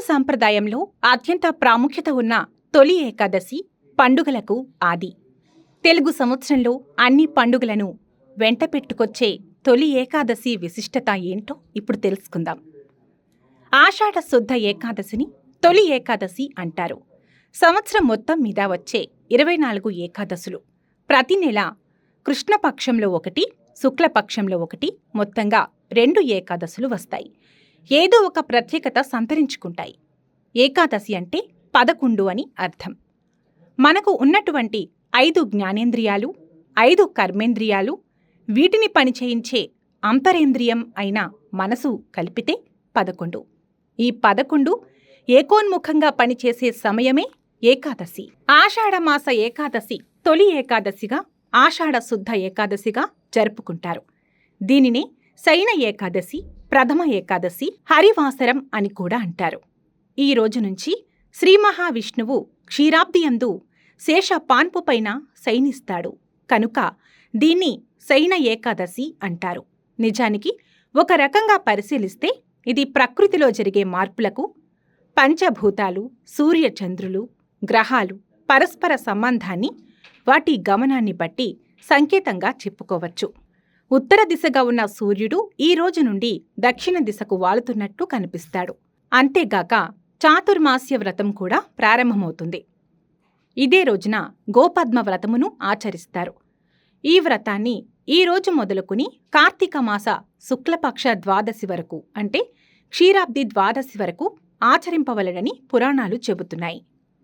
సాంప్రదాయంలో అత్యంత ప్రాముఖ్యత ఉన్న తొలి ఏకాదశి పండుగలకు ఆది. తెలుగు సంవత్సరంలో అన్ని పండుగలను వెంట పెట్టుకొచ్చే తొలి ఏకాదశి విశిష్టత ఏంటో ఇప్పుడు తెలుసుకుందాం. ఆషాఢ శుద్ధ ఏకాదశిని తొలి ఏకాదశి అంటారు. సంవత్సరం మొత్తం మీద వచ్చే 24 ఏకాదశులు. ప్రతి నెల కృష్ణపక్షంలో ఒకటి, శుక్లపక్షంలో ఒకటి, మొత్తంగా 2 ఏకాదశులు వస్తాయి. ఏదో ఒక ప్రత్యేకత సంతరించుకుంటాయి. ఏకాదశి అంటే 11 అని అర్థం. మనకు ఉన్నటువంటి 5 జ్ఞానేంద్రియాలు, 5 కర్మేంద్రియాలు, వీటిని పనిచేయించే అంతరేంద్రియం అయిన మనసు కలిపితే 11. ఈ 11 ఏకోన్ముఖంగా పనిచేసే సమయమే ఏకాదశి. ఆషాఢమాస ఏకాదశి తొలి ఏకాదశిగా, ఆషాఢ శుద్ధ ఏకాదశిగా జరుపుకుంటారు. దీనినే శయన ఏకాదశి, ప్రథమ ఏకాదశి, హరివాసరం అని కూడా అంటారు. ఈ రోజు నుంచి శ్రీ మహావిష్ణువు క్షీరాబ్దియందు శేష పాన్పుపైన శయనిస్తాడు కనుక దీన్ని శయన ఏకాదశి అంటారు. నిజానికి ఒక రకంగా పరిశీలిస్తే ఇది ప్రకృతిలో జరిగే మార్పులకు, పంచభూతాలు, సూర్యచంద్రులు, గ్రహాలు పరస్పర సంబంధాన్ని, వాటి గమనాన్ని బట్టి సంకేతంగా చెప్పుకోవచ్చు. ఉత్తర దిశగా ఉన్న సూర్యుడు ఈ రోజు నుండి దక్షిణ దిశకు వాలుతున్నట్టు కనిపిస్తాడు. అంతేగాక చాతుర్మాస్య వ్రతం కూడా ప్రారంభమవుతుంది. ఇదే రోజున గోపద్మ వ్రతమును ఆచరిస్తారు. ఈ వ్రతాన్ని ఈ రోజు మొదలుకుని కార్తీక మాస శుక్లపక్ష ద్వాదశి వరకు, అంటే క్షీరాబ్ది ద్వాదశి వరకు ఆచరింపవలెనని పురాణాలు చెబుతున్నాయి.